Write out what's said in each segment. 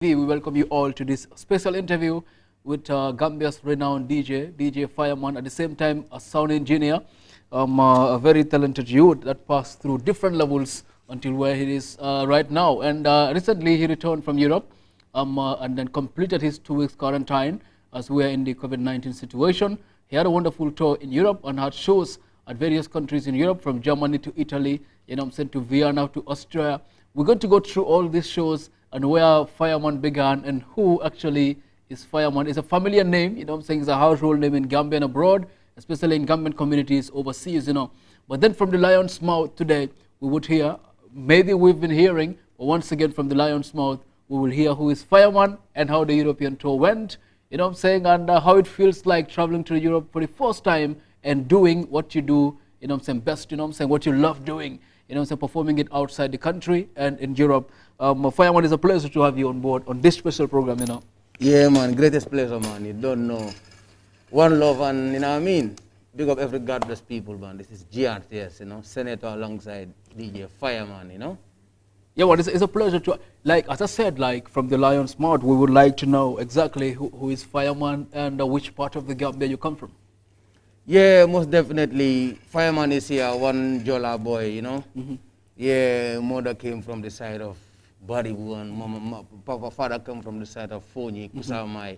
We welcome you all to this special interview with Gambia's renowned DJ Fireman, at the same time a sound engineer, a very talented youth that passed through different levels until where he is right now. And recently he returned from Europe and then completed his 2 weeks quarantine as we are in the COVID-19 situation. He had a wonderful tour in Europe and had shows at various countries in Europe, from Germany to Italy, to Vienna to Austria. We're going to go through all these shows and where Fireman began and who actually is Fireman. It's a familiar name, it's a household name in Gambia and abroad, especially in Gambian communities overseas, But then from the lion's mouth today, we would hear, maybe we've been hearing, but once again from the lion's mouth, we will hear who is Fireman and how the European tour went, and how it feels like traveling to Europe for the first time and doing what you do, best, what you love doing, performing it outside the country and in Europe. Fireman, it's a pleasure to have you on board on this special program, Yeah, man, greatest pleasure, man. You don't know. One love and, big up every God bless people, man. This is GRTS, Senator alongside DJ Fireman, Yeah, well, it's a pleasure to, as I said, from the lion's mouth, we would like to know exactly who is Fireman and which part of the Gambia you come from. Yeah, most definitely. Fireman is here, one Jola boy, Yeah, mother came from the side of Baribu and father came from the side of Fonyi, Kusamai,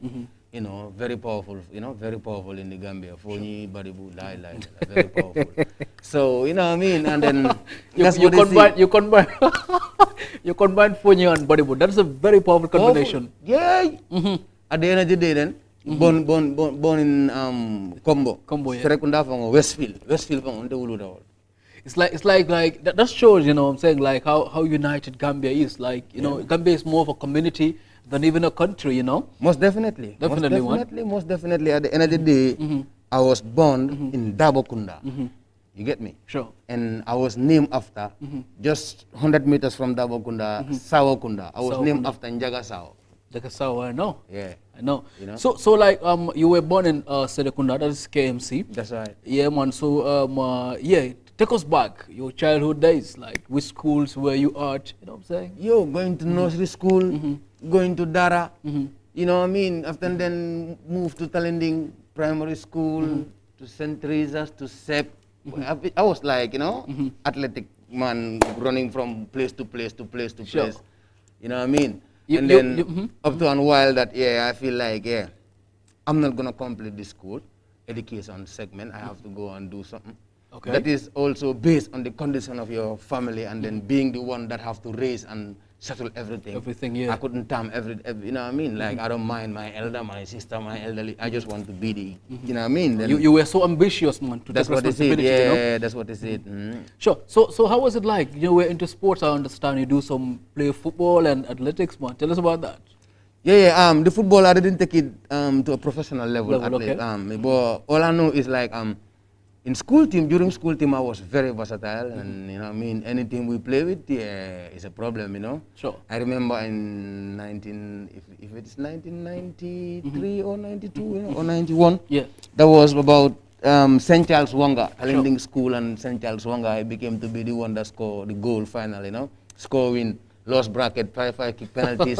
very powerful, very powerful in the Gambia. Fonyi, Baribu, very powerful. So, And then you combine you combine Fonyi and Baribu. That's a very powerful combination. Yeah. At the end of the day, then, born in Combo, yeah. Serekunda, Westfield, on the Ulu. It's like that shows, how united Gambia is. Gambia is more of a community than even a country, Most definitely. Most definitely. At the end of the day, I was born in Dabokunda. You get me? Sure. And I was named after, just 100 meters from Dabokunda, Sawokunda. I was named after Njaga Sao. Jagasao, I know. Yeah. I know. So you were born in Serekunda, that is KMC. That's right. Yeah, man. So, take us back, your childhood days, which schools were you at, Yo, going to nursery school, going to Dara, After then moved to Talending Primary School, to St. Teresa's, to SEP. I was athletic man, running from place to place to place to Sure. place. And then up to a while that, I feel like, I'm not going to complete this school education segment. I have to go and do something. Okay. That is also based on the condition of your family and then being the one that have to raise and settle everything. Everything, yeah. I couldn't time I don't mind my elder, my sister, my elderly. I just want to be the, Then You were so ambitious, man, to that's take what they said. responsibility, Yeah, that's what they said. Sure. So how was it like? You were into sports, I understand. You do play football and athletics, man. Tell us about that. Yeah. The football, I didn't take it to a professional level. Okay. But all I know is in during school team, I was very versatile, and any team we play with, is a problem, Sure. I remember in if it's 1993 or 92, or 91, Yeah. that was about St. Charles Wanga, Talending School and St. Charles Wanga. I became to be the one that scored the goal final, score win, lost bracket, 5-5 kick penalties.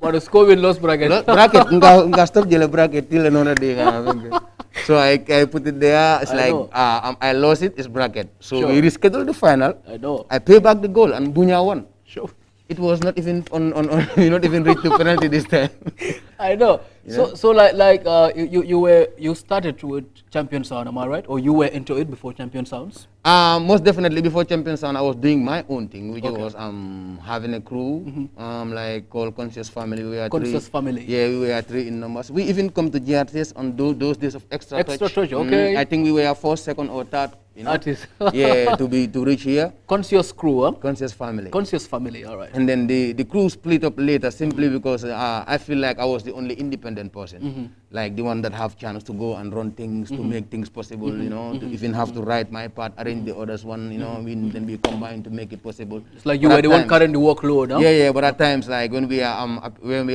But the score win lost bracket. Bracket, nggak stop jele bracket till another day. So I put it there. It's I lost it. It's bracket. So Sure. we rescheduled the final. I know. I pay back the goal and Bunya won. Sure. It was not even on not even reached the penalty this time. I know. So you started with Champion Sound, am I right? Or you were into it before Champion Sounds? Most definitely before Champion Sound, I was doing my own thing, which Okay. was having a crew, called Conscious Family. We were Conscious Family. Yeah, we were 3 in numbers. We even come to GRTS on those days of extra touch. Okay. I think we were 4th, 2nd, or 3rd. Artist. Yeah, to reach here. Conscious crew, huh? Conscious Family. Conscious Family, all right. And then the crew split up later simply because I feel like I was the only independent person, like the one that have chance to go and run things, to make things possible, to even have to write my part, arrange the others one, then we combine to make it possible. It's like you were the one carrying the workload, huh? Yeah, but at times, like when we are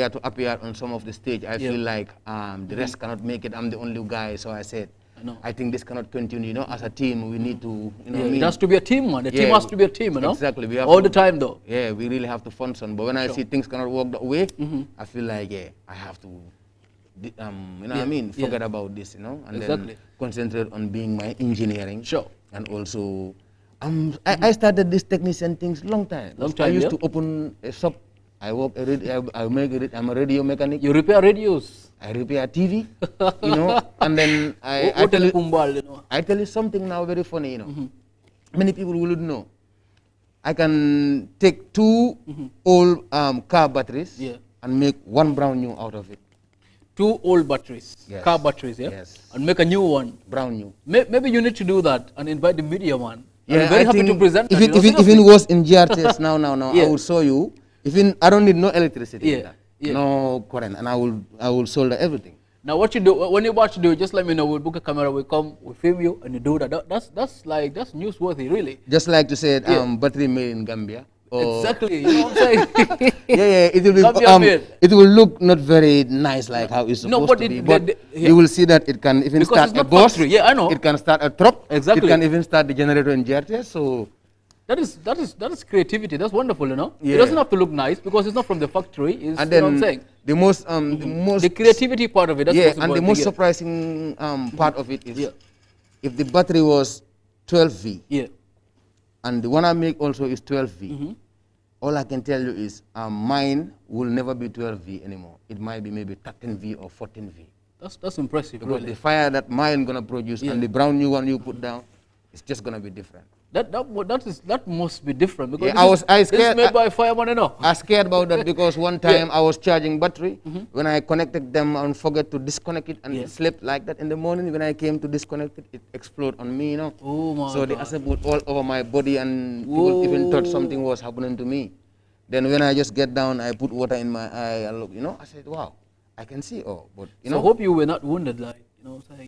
to appear on some of the stage, I feel like the rest cannot make it. I'm the only guy, so I said, know. I think this cannot continue, as a team, we need to, It has to be a team, man. The team has to be a team, Exactly. We have all the time, though. Yeah, we really have to function. But when I see things cannot work that way, I feel like, I have to, forget about this, and then concentrate on being my engineering. Sure. And also, I started this technician things long time. I used to open a shop. I work. I'm a radio mechanic. You repair radios. I repair TV, and then I tell you something now very funny, Many people wouldn't know. I can take two old car batteries and make one brand new out of it. Two old batteries, car batteries, Yes. and make a new one. Brand new. Maybe you need to do that and invite the media one. Yeah, I'm very happy to present if that. If it was in GRTS now, I will show you. I don't need no electricity. No current, and I will solder everything. Now, what you do when you're about to do it, just let me know. We'll book a camera. We'll come. We'll film you, and you do that. That's newsworthy, really. Just like to say, battery made in Gambia. Exactly. You know what I'm saying? It will be. It will look not very nice like how it's supposed to be. But you will see that it can even because start a bus. Yeah, I know. It can start a truck. Exactly. It can even start the generator in GRTS. So. That is creativity. That's wonderful, It Yeah. doesn't have to look nice because it's not from the factory. It's, And then what I'm saying? the creativity part of it. That's and the most surprising part of it is if the battery was 12V, and the one I make also is 12V. All I can tell you is mine will never be 12V anymore. It might be maybe 13V or 14V. That's impressive. Because really. the fire that mine gonna produce and the brown new one you put down, it's just gonna be different. That must be different because I scared. This is made by fireman, I scared about that because one time I was charging battery. When I connected them and forget to disconnect it and it slept like that in the morning. When I came to disconnect it, it exploded on me, Oh my So God. the acid was all over my body and people even thought something was happening to me. Then when I just get down, I put water in my eye. I look, I said, wow, I can see. But So I hope you were not wounded, like.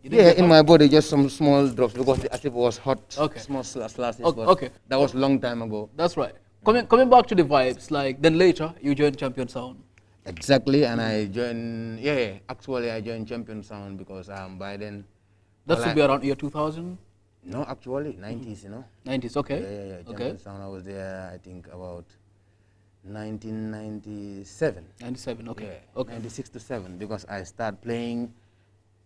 In my body, just some small drops because the acid was hot. Okay. Small slashes. Okay. That was a long time ago. That's right. Coming back to the vibes, like then later you joined Champion Sound. Exactly, and I joined. Actually I joined Champion Sound because by then. That should be around year 2000. No, actually 90s. 90s. Okay. Yeah. Champion Sound. I was there. I think about 1997. 97. Okay. Yeah, okay. 96 to 7 because I started playing.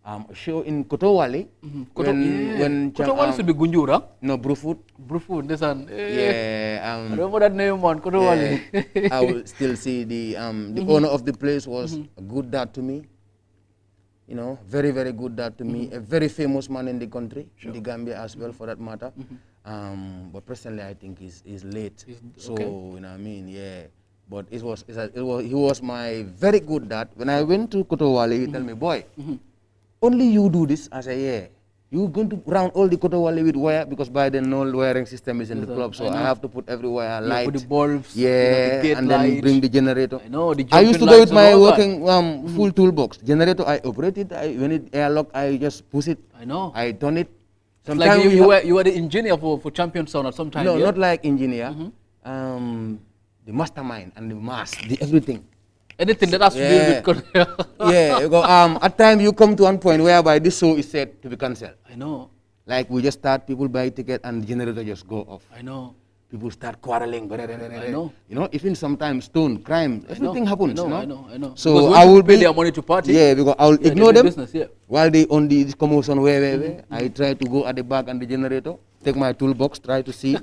A show in Kotowali. When Kotowali should be Gunjura. No, Brufut. Brufut, this one. I remember that name, man. Kotowali. I will still see the owner of the place was a good dad to me. Very, very good dad to me. A very famous man in the country, in the Gambia as well, for that matter. But presently, I think he's late. So But he was my very good dad. When I went to Kotowali, he told me, boy. Only you do this. I say, yeah. You're going to round all the Kotowali with wire because by then no wiring system is in the club, so I have to put every wire light. Put the bulbs. Yeah, the gate and light. then bring the generator. I know. I used to go with my working full toolbox. Generator, I operate it. When it airlock, I just push it. I know. I turn it. Like you were the engineer for Champion Sound at some time. No, not like engineer. The mastermind and the mass, the everything. Anything that has to do with at times you come to one point whereby this show is said to be cancelled. I know. Like we just start, people buy ticket and the generator just go off. I know. People start quarreling. I know. Even sometimes stone, crime, everything happens. I know. So because I will pay their money to party. Yeah, because I will ignore them business, while they on the commotion. I try to go at the back and the generator, take my toolbox, try to see,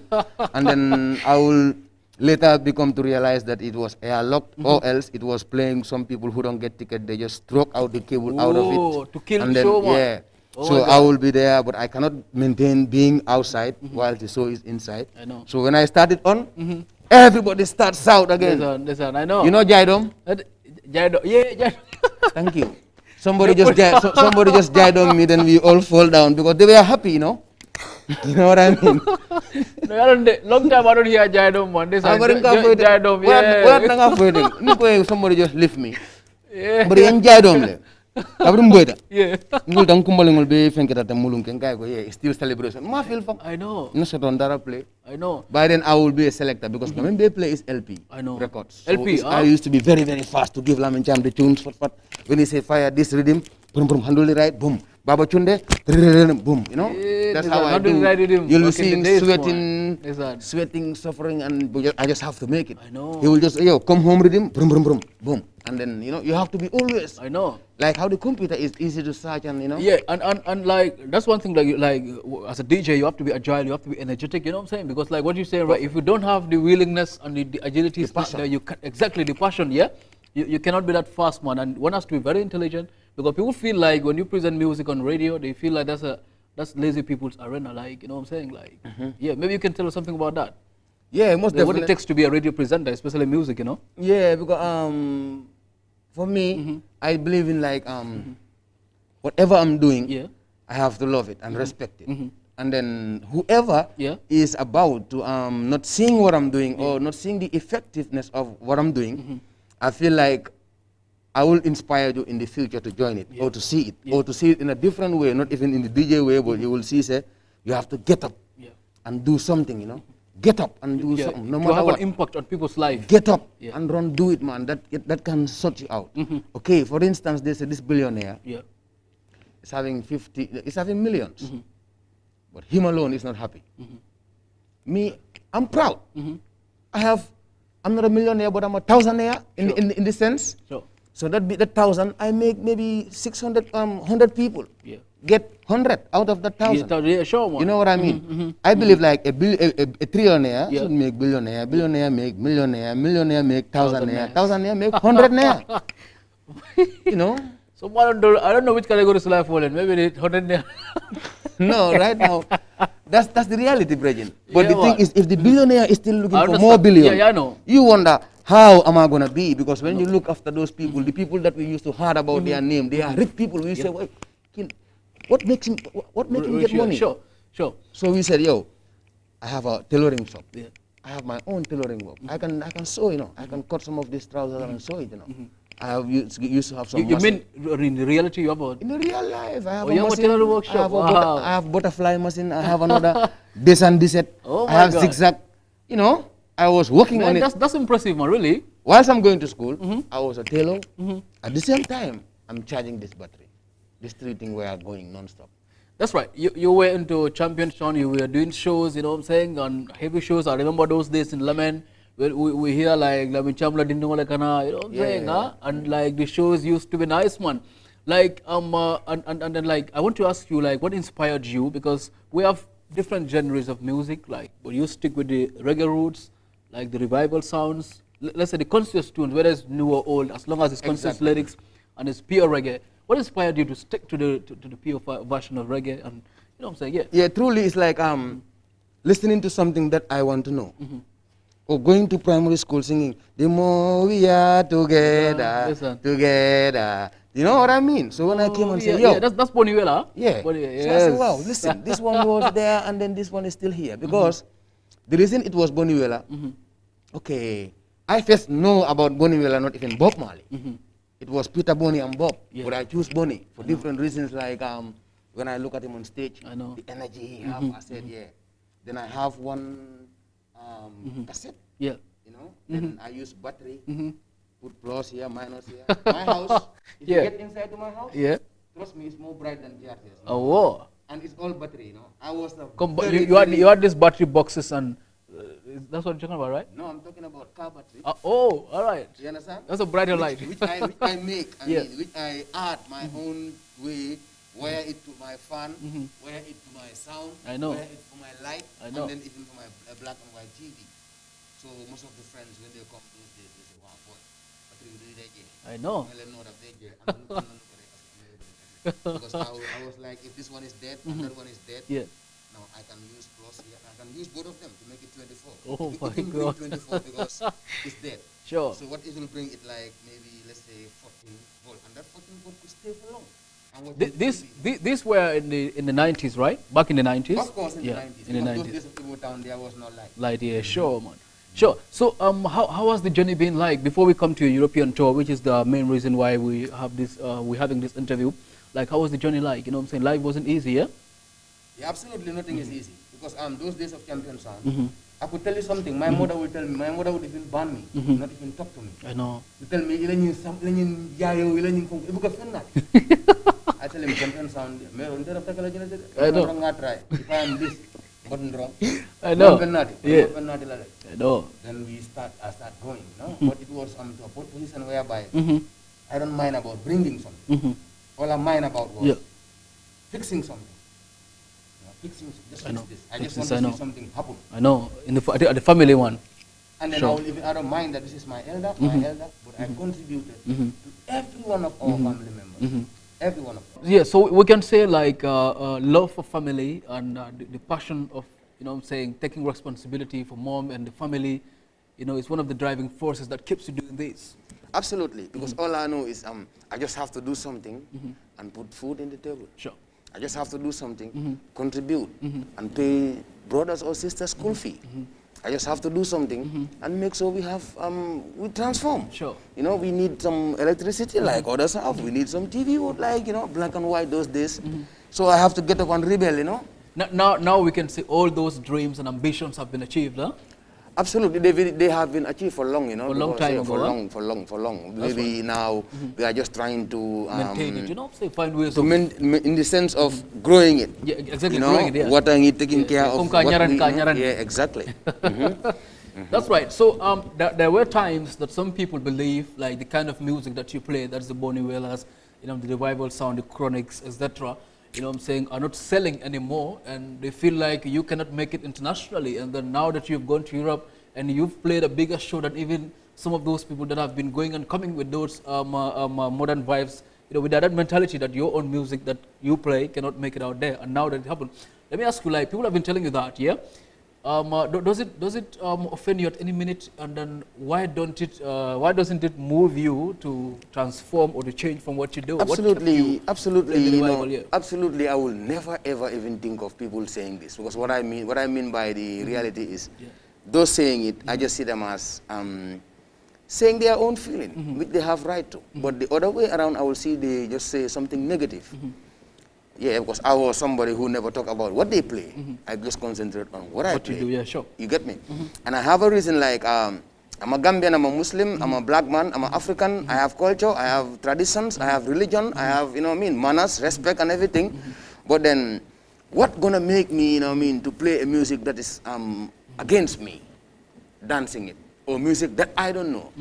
and then I will. Later become to realize that it was airlocked or else it was playing some people who don't get ticket, they just stroke out the cable out of it. To kill and the show, yeah. So I will be there, but I cannot maintain being outside while the show is inside. I know. So when I started on, everybody starts out again. Listen, I know. You know Jaidom? Jaidom, yeah. Thank you. Somebody just Jaidom me, then we all fall down because they were happy, You know what I mean? Long time I don't hear Jaidom one. Jaidom, yeah. Somebody just lift me. Yeah. But in Jaidom, yeah. It's still celebration. I know. Play. I know. By then I will be a selector because when they play is LP. I know. Records. So LP. I used to be very, very fast to give Lamin Cham the tunes. When he say fire this rhythm, boom, boom, handle it right, boom. Baba Chunde, boom, you know. That's how I do. You'll be seeing sweating, suffering, and I just have to make it. I know. He will just, yo, come home with him, boom, boom, boom, boom. And then, you know, you have to be always. I know. Like how the computer is easy to search and, you know. Yeah, and like, that's one thing, like as a DJ, you have to be agile, you have to be energetic, you know what I'm saying? Because like what you say, right, if you don't have the willingness and the agility, you can, exactly, the passion, yeah? You cannot be that fast, man. And one has to be very intelligent, because people feel like when you present music on radio, they feel like that's lazy people's arena, like, you know what I'm saying? Like, yeah, maybe you can tell us something about that. Yeah, most definitely. What it takes to be a radio presenter, especially music, you know? Yeah, because for me, I believe in like whatever I'm doing, I have to love it and respect it. And then whoever is about to not seeing what I'm doing or not seeing the effectiveness of what I'm doing, I feel like I will inspire you in the future to join it or to see it or to see it in a different way, not even in the DJ way, but you will see, say, you have to get up and do something, you know. Get up and do something, no matter have what. An impact on people's life. Get up and run, do it, man. That can sort you out. Okay, for instance, there's this billionaire. It's having millions, but him alone is not happy. Me, I'm proud. I'm not a millionaire, but I'm a thousandaire in this sense. So that 1,000, I make maybe 600, 100 people. Get 100 out of that 1,000. Sure, you know what I mean? I believe like a trillionaire should make billionaire, billionaire make millionaire, millionaire make thousandaire, thousandaire make hundredaire. You know? So I don't know which category should I fall in. Maybe the hundredaire. No, right now, that's the reality, Bregin. But the thing is, if the billionaire is still looking for more billion, I know. You wonder, how am I going to be? Because when you look after those people, the people that we used to heard about their name, they are rich people. We say, wait, what makes him get money? Sure. So we said, yo, I have a tailoring shop. I have my own tailoring work. I can sew, you know. I can cut some of these trousers and sew it, you know. I have used to have some. You mean in the reality you have a? In the real life, I have a machine. Tailoring workshop. I have butterfly machine. I have another this and this set. I have zigzag. You know, I was working on it. That's impressive, man. Really. Whilst I'm going to school, I was a tailor. At the same time, I'm charging this battery. This three things were going non-stop. That's right. You were into Championship. You were doing shows, you know what I'm saying, on heavy shows. I remember those days in Lamen. We hear like Lamin Chamla didn't know like you know what I'm saying, huh? And like the shows used to be nice, man. Like and then like I want to ask you like what inspired you, because we have different genres of music, like but you stick with the reggae roots, like the revival sounds. Let's say the conscious tunes, whether it's new or old, as long as it's conscious lyrics and it's pure reggae. What inspired you to stick to the pure version of reggae? And you know what I'm saying? Yeah, truly, it's like listening to something that I want to know. Or going to primary school singing, the more we are together, together. You know what I mean? So when I came and said, yo. That's Boniwela. Yeah. So I said, wow, listen, this one was there and then this one is still here. Because the reason it was Boniwela, okay, I first know about Boniwela, not even Bob Marley. It was Peter, Bonnie, and Bob, but I choose Bonnie for different reasons. Like when I look at him on stage, the energy he have, I said, Then I have one cassette, you know. Then I use battery, put plus here, minus here. My house, if you get inside to my house, trust me, it's more bright than TRT's. Oh, wow. And it's all battery, you know. I was you had these battery boxes and. That's what you're talking about, right? No, I'm talking about car battery. Oh, all right. You understand? That's a brighter light. Which I make, which I add my own way, wear it to my fan, wear it to my sound, wear it for my light, and then even for my black and white TV. So most of the friends, when they come those days, they say, wow, boy, battery will do that. I know. Because I was like, if this one is dead and that one is dead, now I can use plus here. I can use both of them to make it 24. Oh it my God. 24 because it's dead. Sure. So what it will bring it like maybe let's say 14 volt, and that 14 volt could stay for long. And these were in the 90s, right? Back in the 90s. Of course, in the 90s. In the 90s. Those days of Igbo Town, there was no light. Light, yeah, sure, man. Sure. So, how has the journey been like before we come to your European tour, which is the main reason why we have this, we're having this interview? Like, how was the journey like? You know what I'm saying? Life wasn't easy, yeah? Yeah, absolutely nothing is easy. Because those days of Champion Sound, I could tell you something. My mother would tell me. My mother would even ban me, not even talk to me. I know. To tell me, I tell film content sound. I know. If I am this, button wrong. I know. Yeah. I know. Then I start going, But it was to a position whereby I don't mind about bringing something. All I mind about was fixing something. Fixing just fix this. I just want to see something happen. I know. At the family one. And then I don't mind that this is my elder, but I contributed to every one of our family members. Every one of us. Yeah, so we can say like love for family and the passion of, taking responsibility for mom and the family, is one of the driving forces that keeps you doing this. Absolutely, because all I know is I just have to do something and put food in the table. Sure. I just have to do something, contribute, and pay brothers or sisters school fee. I just have to do something and make sure we transform. Sure. We need some electricity like others have. We need some TV, like, black and white those days. So I have to get up and rebel, Now we can say all those dreams and ambitions have been achieved, huh? Absolutely, they have been achieved for long, For a long time ago. For long. Maybe now we are just trying to maintain it, say find ways to in the sense of growing it. Yeah, exactly. Growing it, yeah. Watering it, taking care of what yeah, exactly. That's right. So there were times that some people believe like the kind of music that you play, that's the Bonnie Wailers, the revival sound, the chronics, etc. Are not selling anymore, and they feel like you cannot make it internationally. And then now that you've gone to Europe and you've played a bigger show than even some of those people that have been going and coming with those modern vibes, with that mentality that your own music that you play cannot make it out there. And now that it happened, let me ask you, like, people have been telling you that, yeah? Does it offend you at any minute? And then why doesn't it move you to transform or to change from what you do? Absolutely, absolutely. Absolutely. I will never ever even think of people saying this, because what I mean by the reality is, those saying it, I just see them as saying their own feeling, which they have right to. But the other way around, I will see they just say something negative. Yeah, because I was somebody who never talk about what they play. I just concentrate on what I play. You do, yeah, sure. You get me? And I have a reason, like, I'm a Gambian, I'm a Muslim, I'm a black man, I'm an African, I have culture, I have traditions, I have religion, I have, manners, respect and everything. But then, what gonna make me, to play a music that is against me, dancing it, or music that I don't know?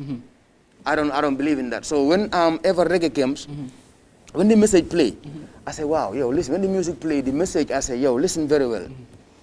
I don't believe in that. So when ever reggae comes, when the message play, I say, wow, yo, listen, when the music play, the message, I say, yo, listen very well.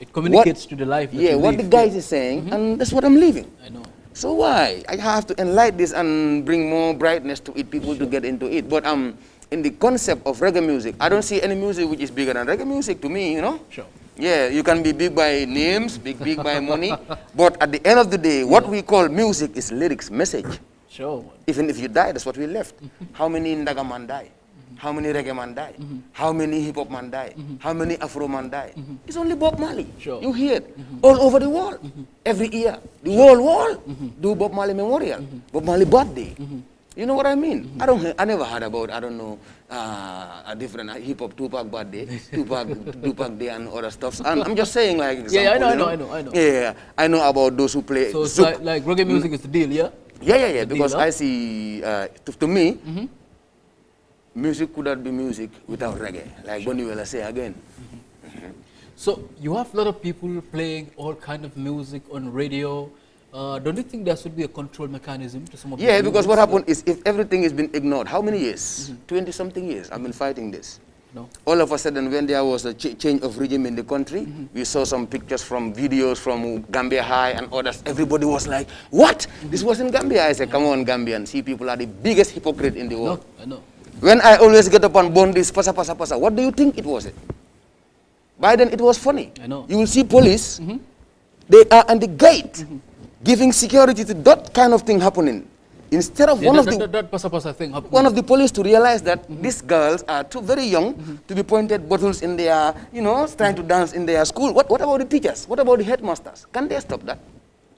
It communicates to the life that you what live. the guys is saying, and that's what I'm living. I know. So why? I have to enlighten this and bring more brightness to it, people to get into it. But in the concept of reggae music, I don't see any music which is bigger than reggae music to me, Sure. Yeah, you can be big by names, big by money. But at the end of the day, what we call music is lyrics, message. Sure. Even if you die, that's what we left. How many Ndaga man die? How many reggae man die? How many hip hop man die? How many Afro man die? It's only Bob Marley. Sure. You hear it all over the world. Every year, the whole world do Bob Marley Memorial, Bob Marley birthday. You know what I mean? I never heard about, I don't know, a different hip hop Tupac birthday, Tupac day and other stuff. And I'm just saying, like, example, yeah, I know. Yeah, I know about those who play. So it's like reggae music is the deal, yeah? Yeah. Because I see, to me, music could not be music without reggae, like Bonnie will say again. So you have a lot of people playing all kind of music on radio. Don't you think there should be a control mechanism to some of Yeah, because what happened is, if everything has been ignored, how many years? 20-something years I've been fighting this. No. All of a sudden, when there was a change of regime in the country, we saw some pictures from videos from Gambia High and others. Everybody was like, what? This was in Gambia? I said, come on, Gambians. See, people are the biggest hypocrite in the world. No, I know. When I always get up and burn this, pasa, what do you think it was? By then, it was funny. I know. You will see police, they are on the gate, giving security to that kind of thing happening. Instead of that pasa thing happening. One of the police to realize that these girls are too very young to be pointed bottles in their, trying to dance in their school. What about the teachers? What about the headmasters? Can they stop that?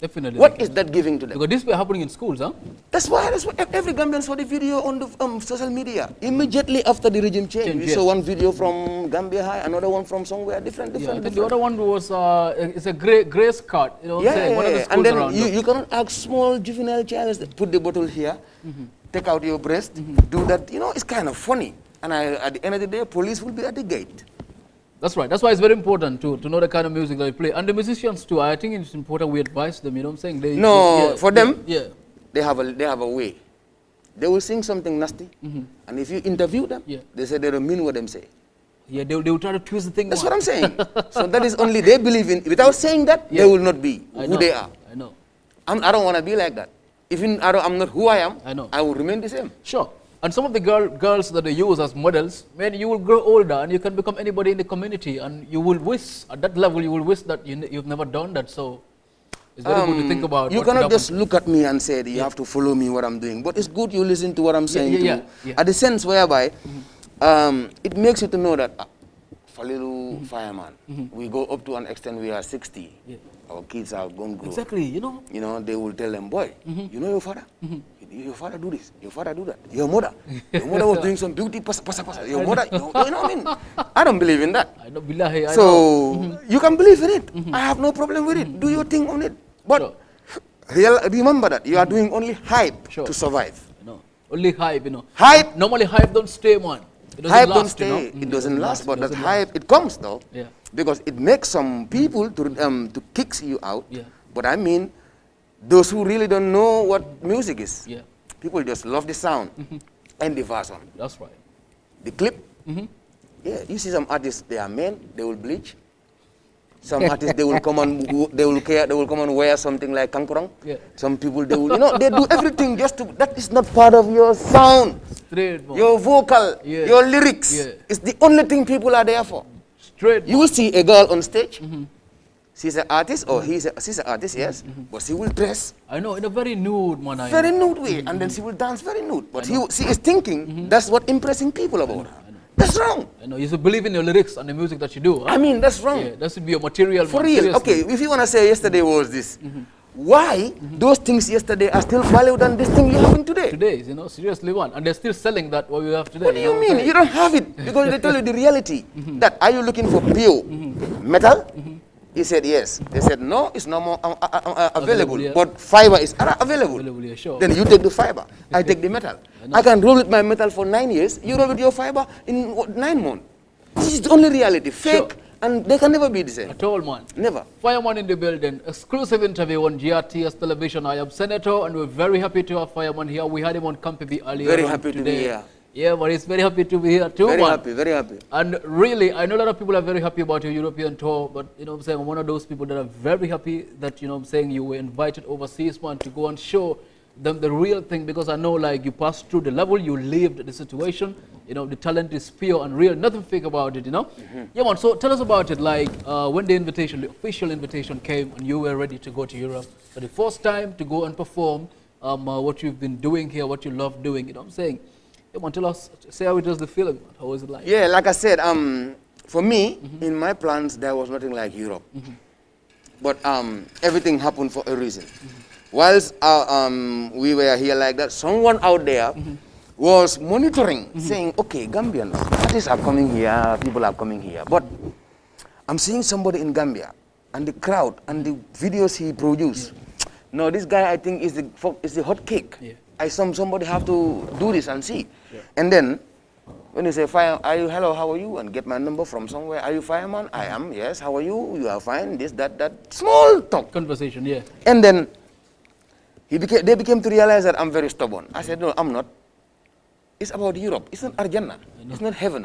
Definitely. What is that giving to them? Because this were happening in schools, huh? That's why every Gambian saw the video on the social media. Immediately after the regime change, we saw one video from Gambia High, another one from somewhere different. The other one was it's a gray skirt, one of the schools and then around. You cannot ask small juvenile child, put the bottle here, take out your breast, do that. It's kind of funny. And at the end of the day, police will be at the gate. That's right. That's why it's very important to know the kind of music that you play. And the musicians too, I think it's important we advise them, you know what I'm saying? For them, yeah. they have a way. They will sing something nasty, and if you interview them, they say they don't mean what they say. Yeah, they will try to twist the thing. That's what I'm saying. So that is only they believe in. Without saying that, they will not be who they are. I know. I don't want to be like that. Even I'm not who I am, I will remain the same. Sure. And some of the girls that they use as models, man, you will grow older and you can become anybody in the community, and you will wish, at that level, you will wish that you've never done that. So it's very good to think about. You cannot just look at me and say that you have to follow me what I'm doing. But it's good you listen to what I'm saying too. At the sense whereby it makes you to know that Falilu fireman, we go up to an extent we are 60. Our kids are going to grow. Exactly, you know. You know, they will tell them, boy, you know your father? Your father do this, your father do that. Your mother was doing some beauty, pasa. Your mother, you know what I mean? I don't believe in that. I don't believe. So you can believe in it. I have no problem with it. Do your thing on it. But remember that you are doing only hype to survive. No, only hype, you know. Hype. Normally hype don't stay, man. Hype don't stay. It doesn't last. But that hype, it comes though. Yeah. Because it makes some people to kick you out. Yeah. But I mean, those who really don't know what music is. Yeah. People just love the sound and the version. That's right. The clip. Yeah. You see some artists, they are men, they will bleach. Some artists, they will come and wear something like kankurang. Yeah. Some people, they will, they do everything just to, that is not part of your sound. Straight, your vocal, your lyrics. Yeah. It's the only thing people are there for. Straight. You will see a girl on stage. She's an artist, or she's an artist, yes. But she will dress. I know, in a very nude manner. Very nude way. And then she will dance very nude. But she is thinking that's what impressing people about her. That's wrong. I know. You should believe in your lyrics and the music that you do. Huh? I mean, that's wrong. Yeah, that should be your material. For real. Seriously. Okay, if you want to say yesterday was this, why those things yesterday are still valued than this thing you're having today? Today, seriously one. And they're still selling that what we have today. What do you mean? You don't have it. Because they tell you the reality. That, are you looking for pure metal? He said yes. They said no, it's no more available. Yeah. But fiber is available. Yeah, sure. Then you take the fiber. I take the metal. I can roll with my metal for 9 years. You roll with your fiber in 9 months. This is the only reality. Fake, and they can never be the same. At all, man. Never. Fireman in the building. Exclusive interview on GRTS television. I am Senator, and we're very happy to have Fireman here. We had him on Campi earlier. Very happy to be here. Yeah, but he's very happy to be here too. Very happy, very happy. And really, I know a lot of people are very happy about your European tour, but you know what I'm saying, I'm one of those people that are very happy that, you know what I'm saying, you were invited overseas, man, to go and show them the real thing, because I know, like, you passed through the level, you lived the situation, you know, the talent is pure and real, nothing fake about it, you know? Yeah, man, so tell us about it, like, when the official invitation came and you were ready to go to Europe for the first time to go and perform what you've been doing here, what you love doing, you know what I'm saying? Yeah, man, tell us, say how it was the feeling, how was it like? Yeah, like I said, for me, in my plans, there was nothing like Europe. But everything happened for a reason. Whilst we were here like that, someone out there was monitoring, saying, okay, Gambians, artists are coming here, people are coming here. But I'm seeing somebody in Gambia, and the crowd, and the videos he produced. No, this guy, I think, is the hot cake. Yeah. Somebody have to do this and see. Yeah. And then, when you say, hello, how are you? And get my number from somewhere. Are you fireman? I am, yes. How are you? You are fine. This, that. Small talk. Conversation, yeah. And then, they became to realize that I'm very stubborn. I said, no, I'm not. It's about Europe. It's not Arjana. It's not heaven.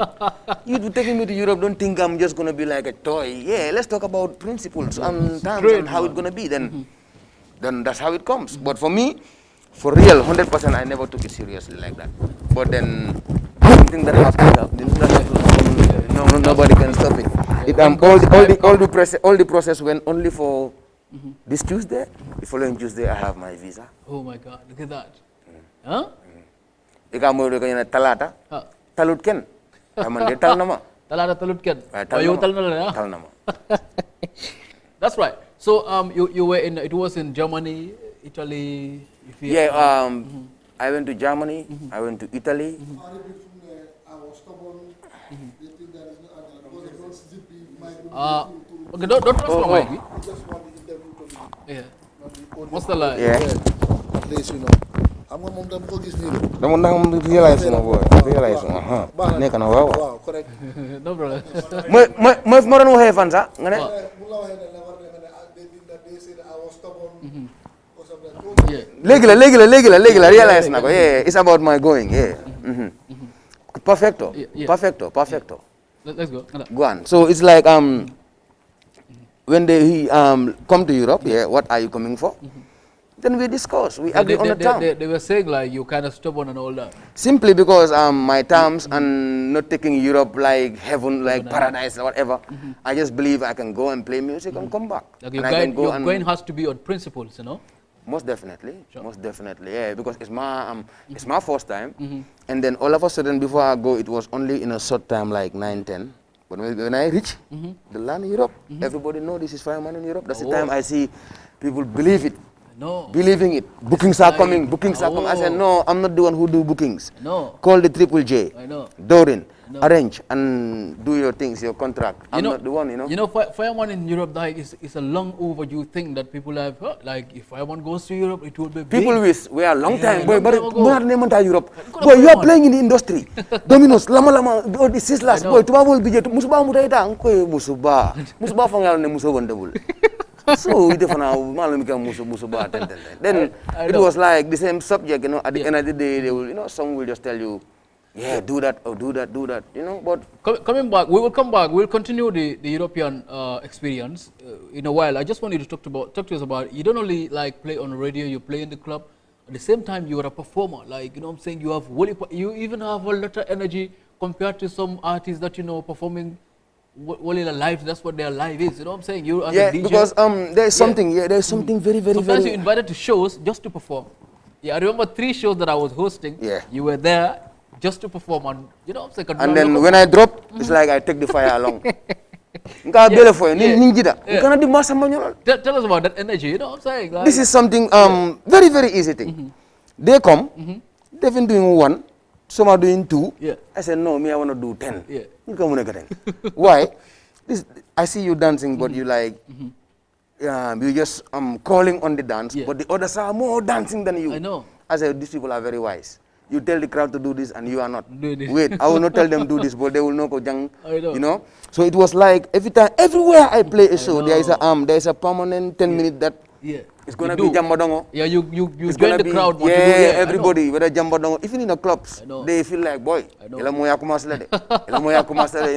You taking me to Europe, don't think I'm just going to be like a toy. Yeah, let's talk about principles and terms and how it's going to be. Then that's how it comes. But for me, for real, 100%, I never took it seriously like that. But then, something that has to happen, nobody can stop it. All the process went only for this Tuesday. The following Tuesday, I have my visa. Oh my God, look at that. Huh? Talata, talut ken. Amande tal nama. Talata talut ken. Ayo tal nama. That's right. So you were in, it was in Germany, Italy. Yeah, I went to Germany, I went to Italy. Okay, don't trust my mic. Yeah. What's the line? Yeah. At least, xam nga moom dama ko gis nii rek. dama ndax realize ma boy realize ma nekk na waaw waaw correct. no problem. mooy fu ma doon waxee fan sax nga ne. bu la waxee ne la war na they say that I was stubborn. léegi la realize na ko yeah it's about my going yeah. Perfecto. Let's go. Go on. So it's like when they come to Europe, yeah, what are you coming for? Then we discuss. We agree on the term. They were saying like you kind of stubborn and all that. Simply because my terms and not taking Europe like heaven, like paradise or whatever. I just believe I can go and play music and come back. Like your going has to be on principles, you know. Most definitely, yeah, because it's my first time, and then all of a sudden before I go, it was only in a short time, like 9, 10. But when I reach the land Europe, everybody know this is Fireman in Europe. That's the time I see people believe it, believing it. Bookings are coming. I said, no, I'm not the one who do bookings. No. Call the Triple J, I know. Dorin, arrange and do your things, your contract. I'm not the one, you know. You know, Fireman in Europe, like, is a long overdue thing that people have heard. Like, if Fireman goes to Europe, it will be big. People wish we are long time, boy, but Europe. Boy, you are playing in the industry. Dominos, lama, boy, this is last, boy, tomorrow will be Musuba Mutaita, Musuba Fangal and Musubandable. So we Musuba. Then it was like the same subject, you know, at the end of the day, they will, you know, some will just tell you, yeah, do that, you know, but... Coming back, we will come back. We'll continue the European experience in a while. I just want you to talk to us about, you don't only like play on radio, you play in the club. At the same time, you are a performer. Like, you know what I'm saying? You even have a lot of energy compared to some artists that, you know, performing live. That's what their live is. You know what I'm saying? You as a DJ. Because there's something very, very, sometimes you're invited to shows just to perform. Yeah, I remember 3 shows that I was hosting. Yeah. You were there just to perform, and you know, like and then when I drop, it's like I take the fire along. Tell us about that energy, you know what I'm saying? Like, this is something very, very easy thing. They come, they've been doing 1, some are doing 2. Yeah. I said, no, me, I want to do 10. Yeah. You come on. Why? I see you dancing, but you like, you just calling on the dance, but the others are more dancing than you. I know. I said, these people are very wise. You tell the crowd to do this and you are not. Wait, I will not tell them do this, but they will know. You know. So it was like everywhere I play a show, there is a permanent 10-minute that it's gonna be Jambadongo. Yeah, you join the crowd. Everybody, whether Jambadongo, even in the clubs, they feel like, boy, you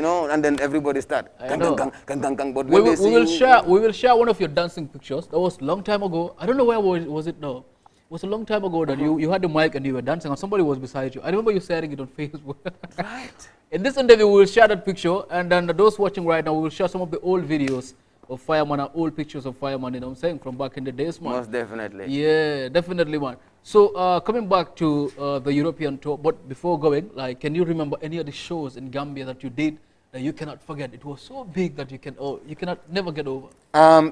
know, and then everybody start. But we will share one of your dancing pictures. That was a long time ago. I don't know where was it now. It was a long time ago that you had the mic and you were dancing and somebody was beside you. I remember you sharing it on Facebook. Right. In this interview, we will share that picture, and then those watching right now, we will share some of the old videos of Fireman, old pictures of Fireman, you know what I'm saying, from back in the days, man. Most definitely. Yeah, definitely, man. So, coming back to the European tour, but before going, like, can you remember any of the shows in Gambia that you did that you cannot forget? It was so big that you cannot never get over.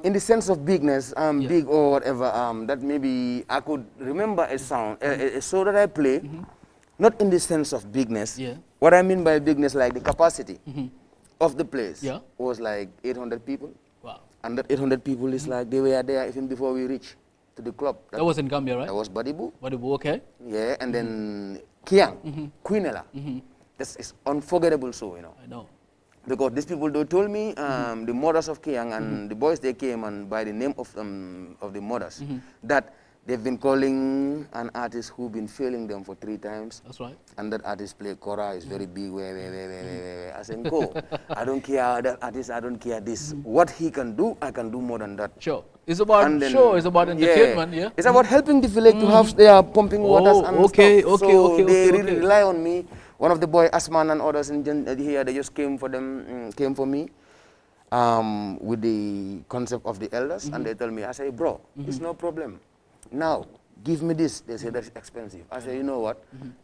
In the sense of bigness, big or whatever, that maybe I could remember a sound, a show that I play, not in the sense of bigness. Yeah. What I mean by bigness, like the capacity of the place was like 800 people. Wow. And that 800 people is like they were there even before we reached to the club. That was in Gambia, right? That was Badibu. Badibu, okay. Yeah, and then Kiang, Queenella. It's unforgettable show, you know. I know. Because these people, they told me, the mothers of Kiang and the boys, they came and by the name of the mothers, that they've been calling an artist who's been failing them for 3 times. That's right. And that artist play Kora, is very big, I said, go. I don't care that artist, I don't care this. What he can do, I can do more than that. Sure. It's about it's about entertainment, yeah? It's about helping the village to have their pumping waters and stuff. So they really rely on me. One of the boys, Asman and others in here, they just came for me with the concept of the elders, and they told me, I say, bro, it's no problem. Now, give me this. They say that's expensive. I say, you know what?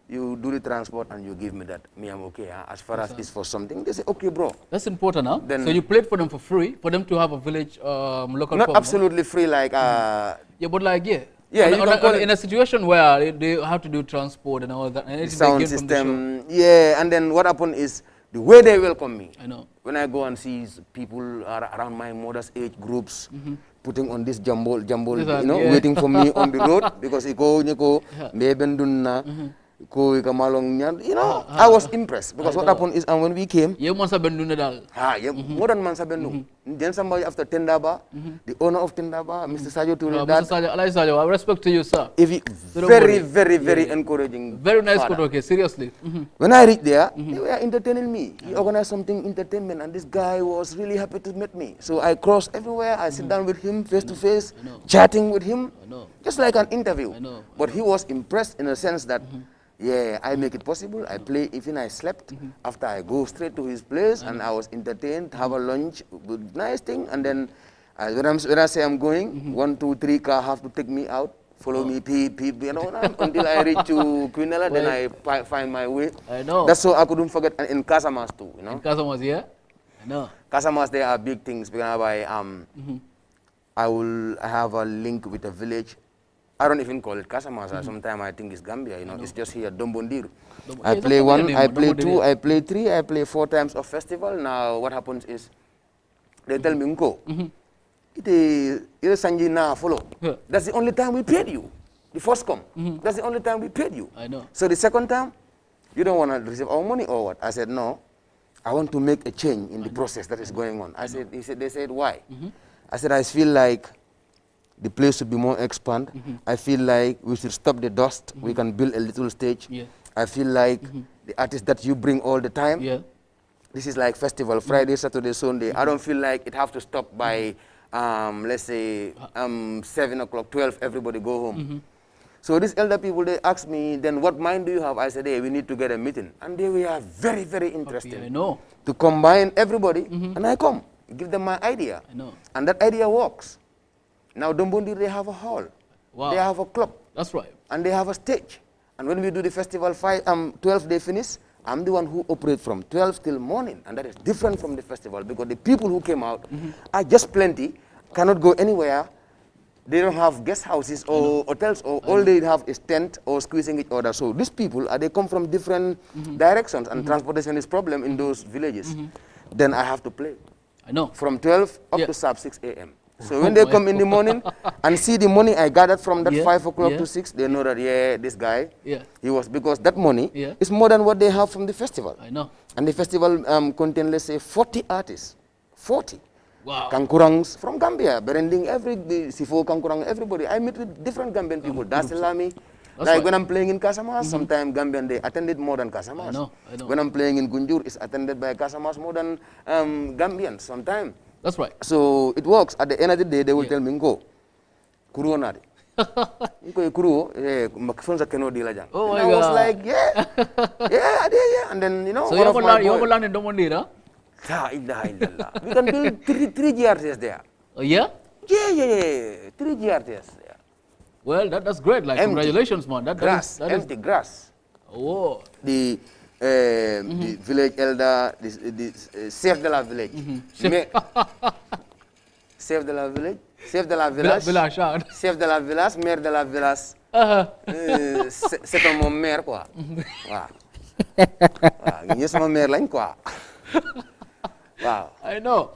You do the transport and you give me that. Me, I'm okay. Huh? As far as it's for something, they say, okay, bro. That's important, huh? Then, so you played for them for free, for them to have a village local not pub, absolutely free, like... yeah, but like, yeah, in a situation where they have to do transport and all that. And sound system. Yeah, and then what happened is, the way they welcome me. I know. When I go and see people around my mother's age groups, putting on this jumble, This waiting for me on the road because he go, I was impressed because what happened is, and when we came, more than man sabendu. Then somebody after Tendaba, the owner of Tendaba, Mr. Sadio, Mr. Sadio, I respect to you, sir. Very encouraging. Very nice, okay, seriously. When I reached there, they were entertaining me. He organized something entertainment, and this guy was really happy to meet me. So I cross everywhere. I sit down with him face to face, chatting with him, just like an interview. But he was impressed in a sense that, yeah, I make it possible. I play, even I slept. After I go straight to his place, and I was entertained, have a lunch, good, nice thing. And then when I say I'm going, 1, 2, 3 car have to take me out, follow me, peep, until I reach to Quinella, then I find my way. I know. That's so I couldn't forget in Casamas too, In Casamas, yeah? I know. Casamas, there are big things because I have a link with a village. I don't even call it Casamas. Sometimes I think it's Gambia, it's just here, Dombondir. I play 1, I play 2, I play 3, I play 4 times of festival. Now what happens is, they tell me, Nko, follow. That's the only time we paid you. The first come. That's the only time we paid you. I know. So the second time, you don't want to receive our money or what? I said, no. I want to make a change in the process that is going on. They said, why? I said, I feel like the place should be more expand. I feel like we should stop the dust. We can build a little stage. I feel like the artists that you bring all the time, this is like festival, Friday, Saturday, Sunday. I don't feel like it have to stop by, let's say, 7 o'clock, 12, everybody go home. So these elder people, they asked me, then what mind do you have? I said, hey, we need to get a meeting. And they were very, very interested. I know. To combine everybody, and I come, give them my idea. I know. And that idea works. Now, Dombondi, they have a hall. Wow. They have a club. That's right. And they have a stage. And when we do the festival, 12 they finish, I'm the one who operates from 12 till morning. And that is different from the festival because the people who came out are just plenty, cannot go anywhere. They don't have guest houses or hotels, or all they have is tent or squeezing each other. So these people, they come from different directions, and transportation is problem in those villages. Then I have to play. I know. From 12 up to 6 a.m. So when they come in the morning and see the money I gathered from that 5 o'clock to 6, they know that, this guy, he was, because that money is more than what they have from the festival. I know. And the festival contains, let's say, 40 artists. 40. Wow. Kankurangs from Gambia, Berending, Sifo Kankurang, everybody. I meet with different Gambian people. Dasilami. Like when I'm playing in Casamas, sometimes Gambian, they attended more than Casamas. I know. When I'm playing in Gunjur, it's attended by Casamas more than Gambians sometimes. That's right. So it works. At the end of the day, they will tell me, go. Kuru onari. Kuru, makifunza keno di lajang. Oh my God. I was like, yeah. And then, So you have learned in Domondi, huh? We can build three GRTs there. Oh, yeah? Yeah. 3 GRTs there. Well, that's great. Like, empty. Congratulations, man. Empty grass. Oh. The village elder, the chef de la village. Chef de la village. Chef de la village. Chef de la village, maire de la village. C'est un mon maire, quoi. Wow. Yes, mon maire, là, quoi. Wow. I know.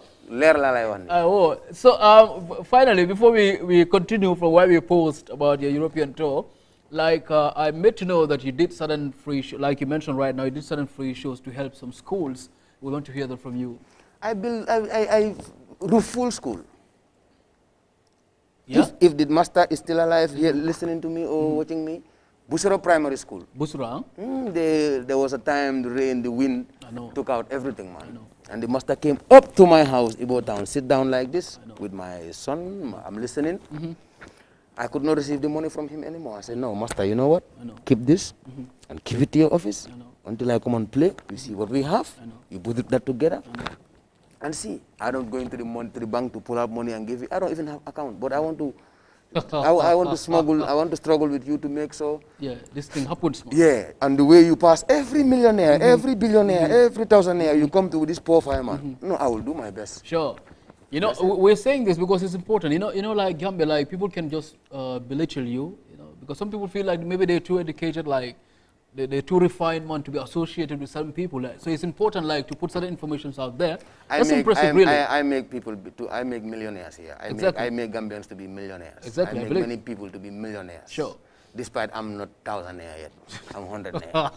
So, finally, before we continue from where we paused about your European tour, like I made to know that you did certain free shows, like you mentioned right now, you did certain free shows to help some schools. We want to hear that from you. I do full school. Yeah? If the master is still alive here listening to me or watching me, Busura Primary School. Busura, huh? There was a time the rain, the wind took out everything, man. I know. And the master came up to my house, Ibo Town, sit down like this with my son. I'm listening. I could not receive the money from him anymore. I said, no, master, you know what? Keep this and keep it to your office until I come and play. You see what we have. You put that together and see. I don't go into the bank to pull out money and give it. I don't even have account, but I want to. I want to smuggle. I want to struggle with you to make so. Yeah, this thing happens. Yeah, and the way you pass every millionaire, every billionaire, every thousandaire, you come to this poor fireman. No, I will do my best. Sure. You know, we're saying this because it's important. You know, like Gambia, like people can just belittle you. You know, because some people feel like maybe they're too educated. Like they're too refined, man, to be associated with certain people. Like, so it's important, like, to put certain information out there. That's impressive, really. I make people, I make millionaires here. I make Gambians to be millionaires. Exactly. I make many people to be millionaires. Sure. Despite I'm not thousandaire yet. I'm hundredaire.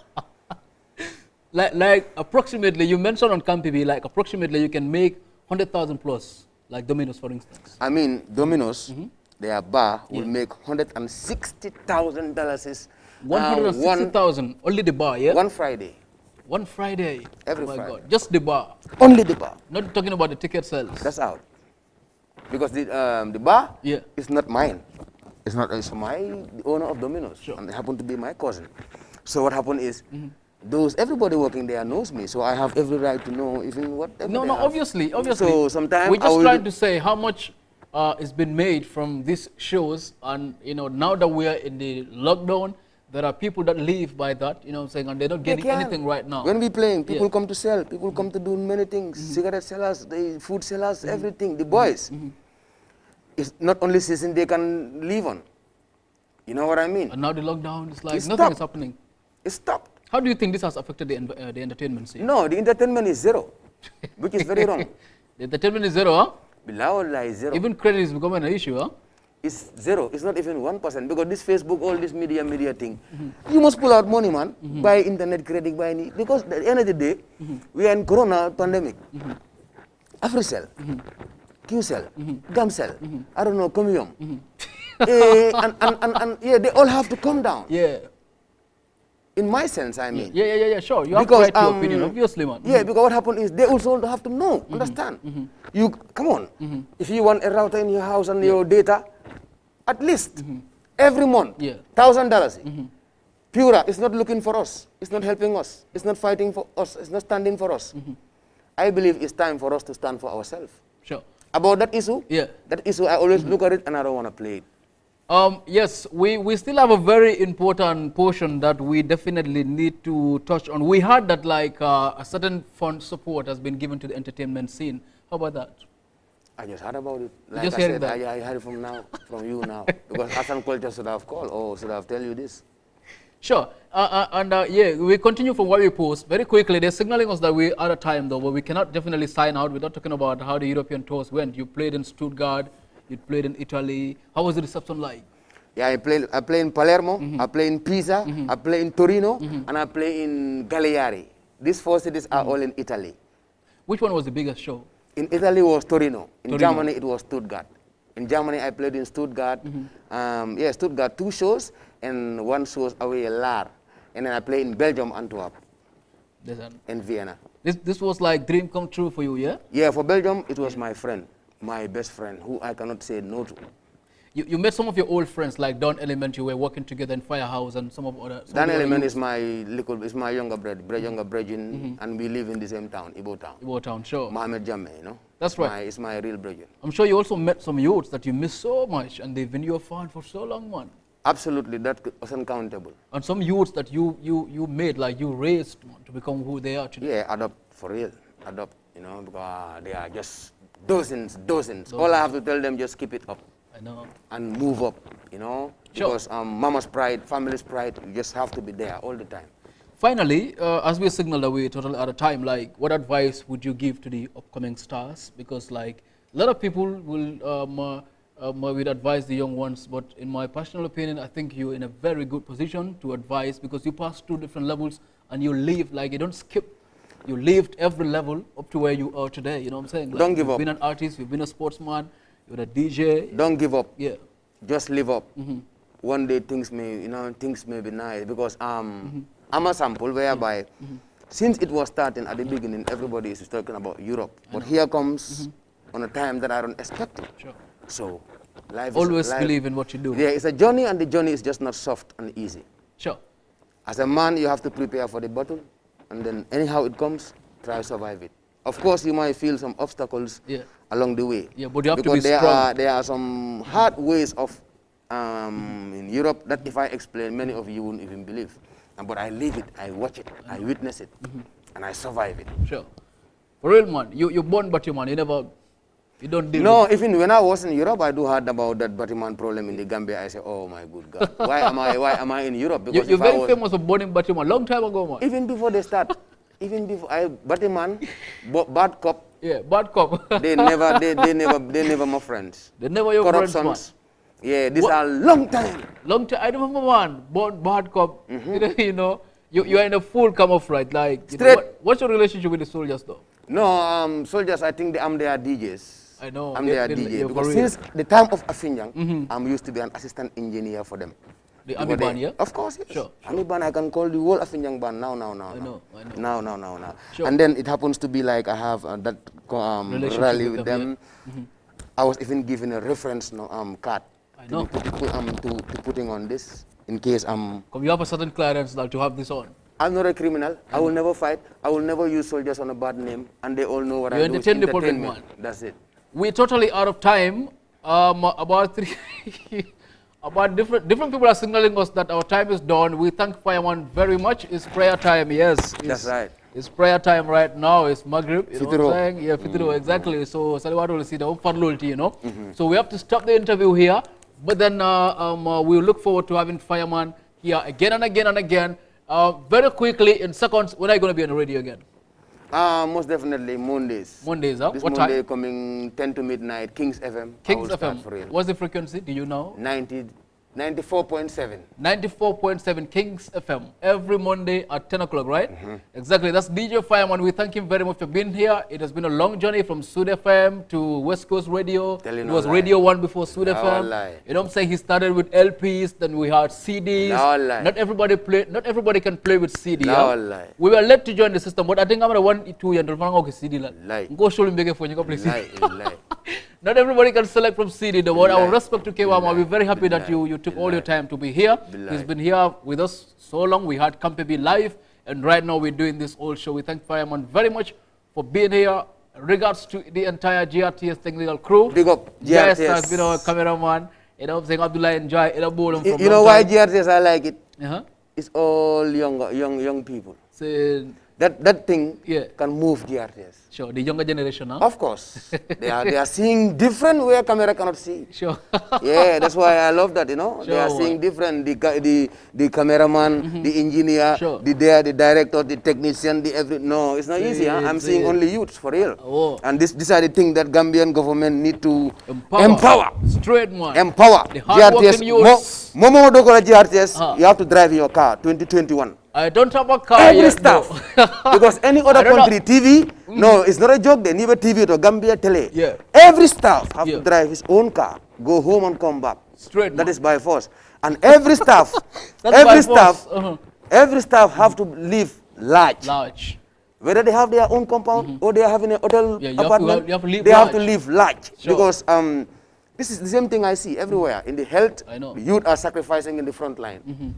like approximately, you mentioned on Campi, like approximately you can make 100,000 plus, like Domino's, for instance. I mean, Domino's, their bar will make $160,000. 160,000, only the bar, yeah? One Friday. One Friday. Every oh my Friday. God. Just the bar. Only the bar. Not talking about the ticket sales. That's out. Because the bar is not mine. It's not. It's the owner of Domino's. Sure. And it happened to be my cousin. So what happened is, everybody working there knows me. So I have every right to know even whatever. No, obviously. So sometimes we're just trying to say how much is been made from these shows, and now that we are in the lockdown, there are people that live by that, you know what I'm saying, and they're not getting anything right now. When we playing, people come to sell, people come to do many things, cigarette sellers, the food sellers, everything, the boys. It's not only season they can live on. You know what I mean? And now the lockdown is like nothing is happening. It stopped. How do you think this has affected the entertainment scene? No, the entertainment is zero, which is very wrong. The entertainment is zero, huh? Bilawallah is zero. Even credit is becoming an issue, huh? It's zero. It's not even 1%, because this Facebook, all this media thing, you must pull out money, man. Buy internet credit, buy any. Because at the end of the day, we are in Corona pandemic. AfriCell, QCell, Gamcell, I don't know, Comium. And they all have to come down. Yeah. In my sense, I mean. Yeah, sure. You have to write your opinion, obviously, man. Yeah, because what happened is they also have to know, understand. You, come on, if you want a router in your house and your data, at least every month, $1,000. Pura is not looking for us. It's not helping us. It's not fighting for us. It's not standing for us. I believe it's time for us to stand for ourselves. Sure. About that issue, I always look at it and I don't want to play it. Yes, we still have a very important portion that we definitely need to touch on. We heard that like a certain fund support has been given to the entertainment scene. How about that? I just heard about it. Like just I said, that? I heard it from you now. Because Hassan Culture should have called or should have tell you this. Sure. We continue from what we post. Very quickly, they're signaling us that we're out of time though, but we cannot definitely sign out without talking about how the European tours went. You played in Stuttgart, you played in Italy. How was the reception like? Yeah, I play in Palermo, I play in Pisa, I play in Torino, and I play in Cagliari. These four cities are all in Italy. Which one was the biggest show? In Italy was Torino. In Germany it was Stuttgart. In Germany I played in Stuttgart. Stuttgart 2 shows and 1 show away Laar. And then I played in Belgium, Antwerp, and Vienna. This was like dream come true for you, yeah? Yeah, for Belgium it was my friend, my best friend, who I cannot say no to. You met some of your old friends like Don Element. You were working together in Firehouse and some of other. Don Element is my younger brother, and we live in the same town, Ibo Town. Ibo Town, sure. Mohamed Jammeh, That's right. It's my real brother. I'm sure you also met some youths that you miss so much, and they've been your fan for so long, man. Absolutely, that was uncountable. And some youths that you made, like you raised, man, to become who they are today. Yeah, adopt for real, because they are just dozens. All I have to tell them, just keep it up. I know. And move up, because mama's pride, family's pride, you just have to be there all the time. Finally, as we signal that we're totally out of time, like what advice would you give to the upcoming stars? Because like a lot of people will advise the young ones, but in my personal opinion, I think you're in a very good position to advise because you pass 2 different levels and you live, like you don't skip. You lived every level up to where you are today, you know what I'm saying? Like, don't give up. You've been an artist, you've been a sportsman, you're a DJ. Don't give up. Yeah. Just live up. One day things may be nice because I'm a sample whereby since it was starting at the beginning, everybody is talking about Europe. But here comes on a time that I don't expect it. Sure. So life always believe in what you do. Yeah, it's a journey and the journey is just not soft and easy. Sure. As a man, you have to prepare for the battle and then anyhow it comes, try to survive it. Of course, you might feel some obstacles along the way. Yeah, but you have because to be strong. There are some hard ways of in Europe that if I explain, many of you wouldn't even believe. But I live it, I watch it, I witness it, and I survive it. Sure. For real, man. You're born but you man. You never You don't deal No, with even when I was in Europe, I do heard about that Batman problem in the Gambia. I say, oh my good God, why am I in Europe? you, Because you're if I very was, famous for burning Batman long time ago, man. even before they start, even before Batman, bad cop, Yeah, bad cop. they never my friends. They never your friends, man. Corruptions. Yeah, these are long time. Long time. I remember one born bad cop. You know, you are in a full camouflage. Like, you know, Straight. what's your relationship with the soldiers, though? No, soldiers, I think I'm their DJs. I know. I'm their DJ. for Because real. since the time of Afinyang, I'm used to be an assistant engineer for them. The army Because band, yeah? Of course, yes. Sure, Army band, I can call the whole Afinyang band now. I know. Now. Sure. And then it happens to be like I have that Relationship rally with with them, them. I was even given a reference card I know. to putting on this in case Come, you have a certain clearance now to have this on. I'm not a criminal. I will never fight. I will never use soldiers on a bad name, and they all know what You I do. It's entertain the public, entertainment. man. That's it. We're totally out of time. About about different people are signaling us that our time is done. We thank Fireman very much. It's prayer time. Yes, That's right. It's prayer time right now. It's Maghrib. You know what Fitro. I'm saying? Yeah, Fitro, exactly. So Salawatu will see the farlulti, you know. So we have to stop the interview here. But then we'll look forward to having Fireman here again and again and again. Very quickly, in seconds, when are you going to be on the radio again? Most definitely Mondays. Mondays, huh? This What Monday time? coming 10 to midnight, Kings FM. I Kings will start FM. for real. What's the frequency? Do you know? 94.7. 94.7 Kings FM every Monday at 10 o'clock, right? Exactly. That's DJ Fireman. We thank him very much for being here. It has been a long journey from Sud FM to West Coast Radio. Tell you It no was lie. Radio 1 before Sud No FM. lie. You know what I'm saying? He started with LPs, then we had CDs. No lie. Not everybody can play with CD. No yeah? lie. We were led to join the system, but I think I'm gonna 1 2 years okay CD Lie. Go show him big for you go play CD. Lie. Not everybody can select from CD. The word, our Lie. respect to Kewama. We're very happy that Lie. you took all your time to be here. Lie. He's been here with us so long. We had Kampebi live, and right now we're doing this old show. We thank Fireman very much for being here. Regards to the entire GRTS technical crew. Big up Yes, GRTS. as you know, cameraman. You know, saying Abdullah enjoy it. You know why GRTS I like it? Uh-huh. It's all young people. So, That thing Yeah. can move GRTS. sure, the younger generation, huh? Of course. they are seeing different where camera cannot see. Sure. Yeah, that's why I love that, you know. They are Sure. seeing different, the cameraman, the engineer, Sure. the director, the technician, no, it's not easy. Huh? I'm seeing only youths for real. Oh. And these are the things that Gambian government need to Empower. Straight man. Empower. The hard-working youths. Momo Dokola GRTS, Uh-huh. you have to drive in your car, 2021. I don't have a car Every yet, staff. though. Because any I other don't know. country, TV, no, it's not a joke. They need a TV to Gambia tele. Yeah. Every staff have Yeah. to drive his own car, go home and come back. Straight, That man. is by force. And every staff, That's every by force. staff, every staff have to live large. Large. Whether they have their own compound or they are having a hotel Yeah, you have to- apartment, you have to live they have to large. live large. Sure. Because this is the same thing I see everywhere. In the health, I know. the youth are sacrificing in the front line.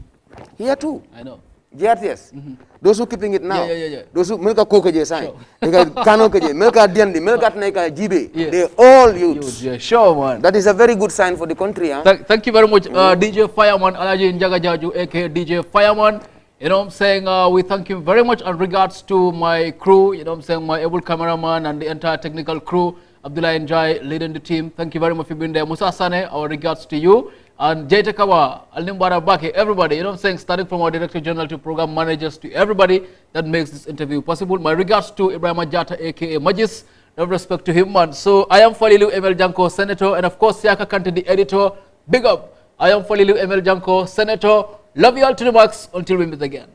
Here too. I know. GRTS. Those who keeping it now. Yeah. Those who milka kokeje sign. Sure. Milka kano keje, milka diandi, milka tneka jibe. Yeah. They all youths. Yeah, sure, man. That is a very good sign for the country. Huh? Thank you very much, DJ Fireman, Alaji Njaga Jaju, aka DJ Fireman. You know what I'm saying? We thank you very much in regards to my crew, you know what I'm saying, my able cameraman and the entire technical crew. Abdullah Njai leading the team. Thank you very much for being there. Musa Sane, our regards to you. And Jayta Kawa, Alimbara Baki, everybody, you know what I'm saying, starting from our Director General to program managers to everybody that makes this interview possible. My regards to Ibrahim Ajata, aka Majis. No respect to him, man. So I am Falilu Emel Janko, Senator, and of course, Siaka Kante, the editor. Big up. I am Falilu Emel Janko, Senator. Love you all to the max until we meet again.